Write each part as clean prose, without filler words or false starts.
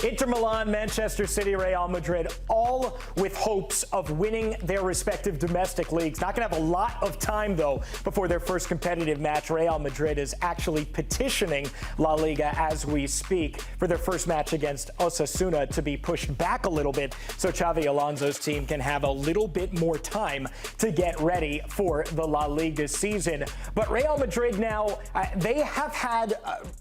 Inter Milan, Manchester City, Real Madrid, all with hopes of winning their respective domestic leagues. Not going to have a lot of time, though, before their first competitive match. Real Madrid is actually petitioning La Liga as we speak for their first match against Osasuna to be pushed back a little bit so Xabi Alonso's team can have a little bit more time to get ready for the La Liga season. But Real Madrid now, they have had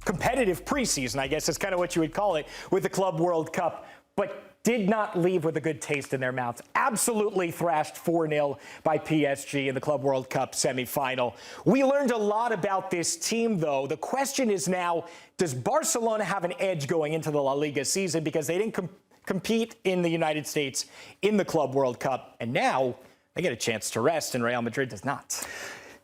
competitive preseason, I guess is kind of what you would call it, with the Club World Cup, but did not leave with a good taste in their mouths. Absolutely thrashed 4-0 by PSG in the Club World Cup semifinal. We learned a lot about this team, though. The question is now, does Barcelona have an edge going into the La Liga season because they didn't compete in the United States in the Club World Cup, and now they get a chance to rest, and Real Madrid does not.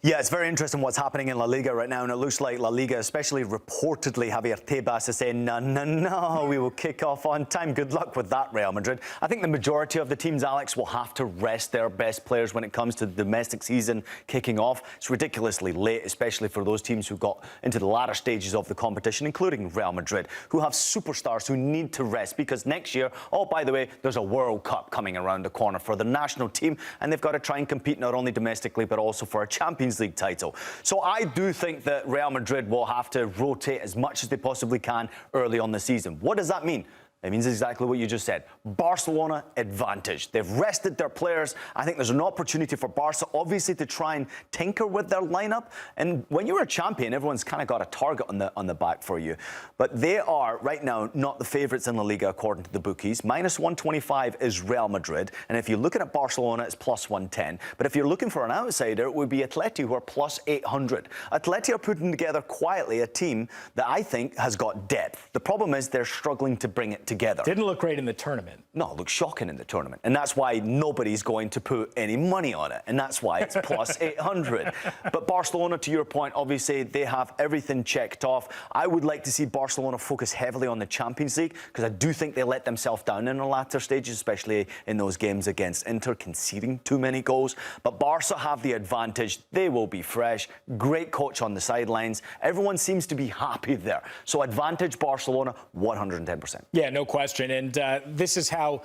Yeah, it's very interesting what's happening in La Liga right now, and it looks like La Liga, especially reportedly, Javier Tebas is saying, no, we will kick off on time. Good luck with that, Real Madrid. I think the majority of the teams, Alex, will have to rest their best players when it comes to the domestic season kicking off. It's ridiculously late, especially for those teams who got into the latter stages of the competition, including Real Madrid, who have superstars who need to rest because next year, oh, by the way, there's a World Cup coming around the corner for the national team, and they've got to try and compete not only domestically, but also for a Champions League title. So I do think that Real Madrid will have to rotate as much as they possibly can early on the season. What does that mean? It means exactly what you just said. Barcelona advantage. They've rested their players. I think there's an opportunity for Barca, obviously, to try and tinker with their lineup. And when you're a champion, everyone's kind of got a target on the back for you. But they are, right now, not the favourites in La Liga, according to the bookies. Minus 125 is Real Madrid. And if you're looking at Barcelona, it's plus 110. But if you're looking for an outsider, it would be Atleti, who are plus 800. Atleti are putting together quietly a team that I think has got depth. The problem is they're struggling to bring it together. Didn't look great in the tournament. No, it looked shocking in the tournament. And that's why nobody's going to put any money on it. And that's why it's plus 800. But Barcelona, to your point, obviously, they have everything checked off. I would like to see Barcelona focus heavily on the Champions League because I do think they let themselves down in the latter stages, especially in those games against Inter, conceding too many goals. But Barca have the advantage. They will be fresh. Great coach on the sidelines. Everyone seems to be happy there. So advantage Barcelona, 110%. Yeah, no question. And this is how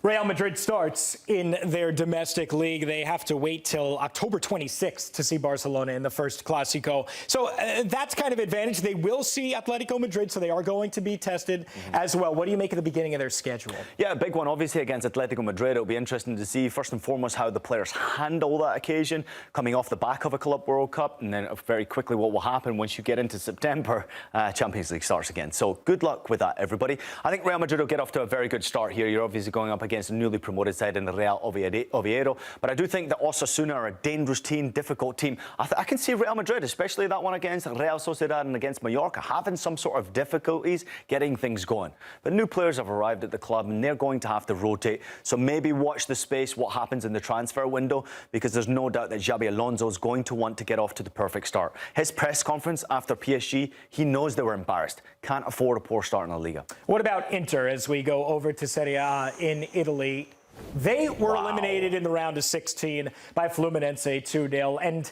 Real Madrid starts in their domestic league. They have to wait till October 26th to see Barcelona in the first Clásico. So that's kind of advantage. They will see Atletico Madrid, so they are going to be tested as well. What do you make of the beginning of their schedule? Yeah, a big one, obviously, against Atletico Madrid. It'll be interesting to see, first and foremost, how the players handle that occasion, coming off the back of a Club World Cup, and then very quickly what will happen once you get into September, Champions League starts again. So good luck with that, everybody. I think Real Madrid will get off to a very good start here. You're obviously going up against a newly promoted side in the Real Oviedo. But I do think that Osasuna are a dangerous team, difficult team. I can see Real Madrid, especially that one against Real Sociedad and against Mallorca, having some sort of difficulties getting things going. But new players have arrived at the club and they're going to have to rotate. So maybe watch the space, what happens in the transfer window, because there's no doubt that Xabi Alonso is going to want to get off to the perfect start. His press conference after PSG, he knows they were embarrassed. Can't afford a poor start in La Liga. What about Inter as we go over to Serie A in Italy? They were eliminated in the round of 16 by Fluminense 2-0, and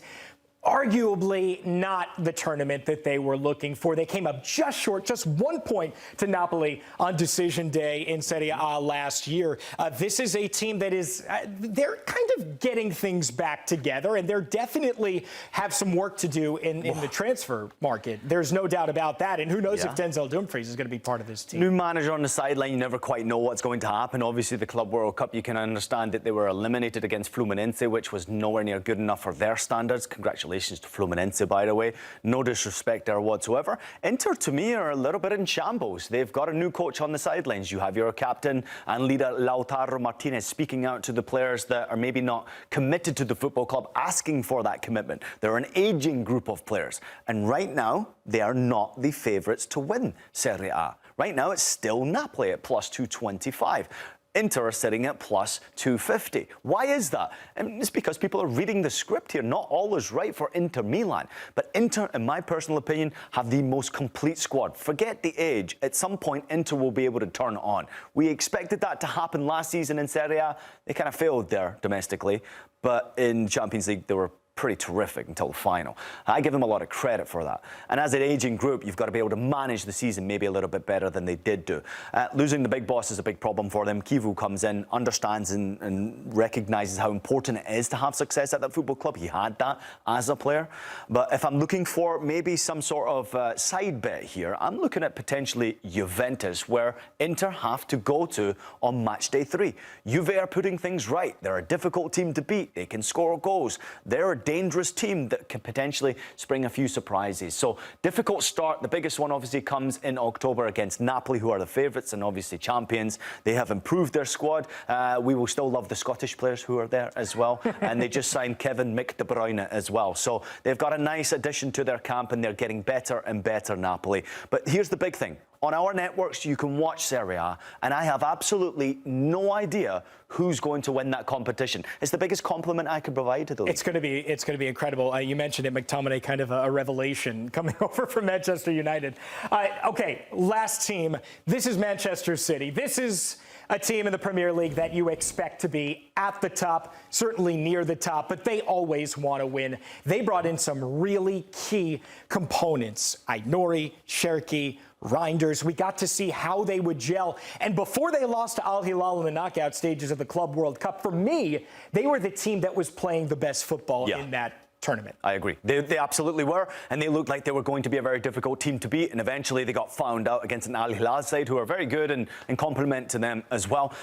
arguably not the tournament that they were looking for. They came up just short, just 1 point to Napoli on decision day in Serie A last year. This is a team that is, they're kind of getting things back together, and they're definitely have some work to do in the transfer market. There's no doubt about that, and who knows if Denzel Dumfries is going to be part of this team. New manager on the sideline, you never quite know what's going to happen. Obviously, the Club World Cup, you can understand that they were eliminated against Fluminense, which was nowhere near good enough for their standards. Congratulations to Fluminense, by the way. No disrespect there whatsoever. Inter, to me, are a little bit in shambles. They've got a new coach on the sidelines. You have your captain and leader, Lautaro Martinez, speaking out to the players that are maybe not committed to the football club, asking for that commitment. They're an aging group of players. And right now, they are not the favourites to win Serie A. Right now, it's still Napoli at plus 225. Inter are sitting at plus 250. Why is that? And it's because people are reading the script here. Not all is right for Inter Milan. But Inter, in my personal opinion, have the most complete squad. Forget the age. At some point, Inter will be able to turn on. We expected that to happen last season in Serie A. They kind of failed there domestically. But in Champions League, they were pretty terrific until the final. I give them a lot of credit for that. And as an aging group, you've got to be able to manage the season maybe a little bit better than they did do. Losing the big boss is a big problem for them. Kivu comes in, understands and recognises how important it is to have success at that football club. He had that as a player. But if I'm looking for maybe some sort of side bet here, I'm looking at potentially Juventus, where Inter have to go to on match day 3. Juve are putting things right. They're a difficult team to beat. They can score goals. They're a dangerous team that can potentially spring a few surprises. So difficult start. The biggest one obviously comes in October against Napoli, who are the favourites and obviously champions. They have improved their squad. We will still love the Scottish players who are there as well. And they just signed Kevin Mick De Bruyne as well. So they've got a nice addition to their camp and they're getting better and better, Napoli. But here's the big thing. On our networks, you can watch Serie A, and I have absolutely no idea who's going to win that competition. It's the biggest compliment I could provide to the league. It's going to be incredible. You mentioned it, McTominay, kind of a revelation coming over from Manchester United. Okay, last team. This is Manchester City. This is a team in the Premier League that you expect to be at the top, certainly near the top, but they always want to win. They brought in some really key components. Aït-Nouri, Cherki, Reinders. We got to see how they would gel. And before they lost to Al Hilal in the knockout stages of the Club World Cup, for me, they were the team that was playing the best football in that tournament. I agree. They absolutely were, and they looked like they were going to be a very difficult team to beat, and eventually they got found out against an Al Hilal side who are very good and compliment to them as well.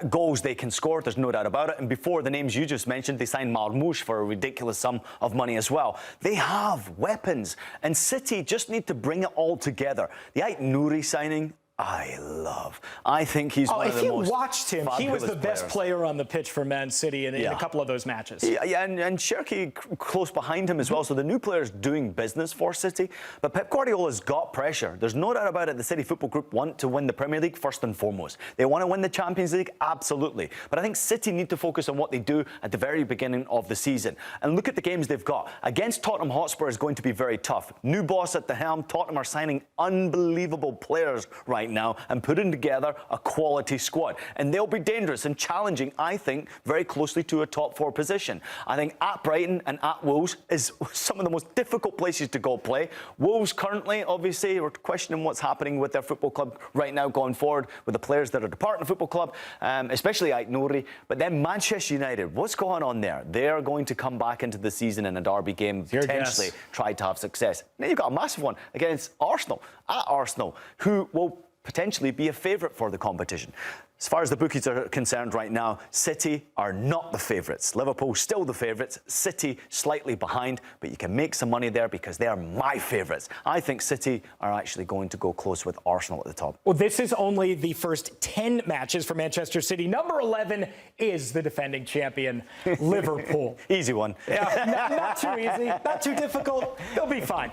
Goals they can score, there's no doubt about it. And before the names you just mentioned, they signed Marmoush for a ridiculous sum of money as well. They have weapons, and City just need to bring it all together. The Aït-Nouri signing, I love. I think he's one of the most. If you watched him, he was the best player on the pitch for Man City in a couple of those matches. Yeah, and Cherki close behind him as well. So the new player's doing business for City. But Pep Guardiola's got pressure. There's no doubt about it. The City Football Group want to win the Premier League first and foremost. They want to win the Champions League, absolutely. But I think City need to focus on what they do at the very beginning of the season. And look at the games they've got. Against Tottenham Hotspur is going to be very tough. New boss at the helm. Tottenham are signing unbelievable players right now and putting together a quality squad. And they'll be dangerous and challenging, I think, very closely to a top 4 position. I think at Brighton and at Wolves is some of the most difficult places to go play. Wolves currently, obviously, we're questioning what's happening with their football club right now going forward with the players that are departing the football club, especially Aït-Nouri. But then Manchester United, what's going on there? They're going to come back into the season in a derby game, potentially try to have success. Now you've got a massive one against Arsenal, at Arsenal, who will potentially be a favourite for the competition. As far as the bookies are concerned right now, City are not the favourites. Liverpool still the favourites. City slightly behind, but you can make some money there because they are my favourites. I think City are actually going to go close with Arsenal at the top. Well, this is only the first 10 matches for Manchester City. Number 11 is the defending champion, Liverpool. Easy one. Yeah, not too easy, not too difficult. They'll be fine.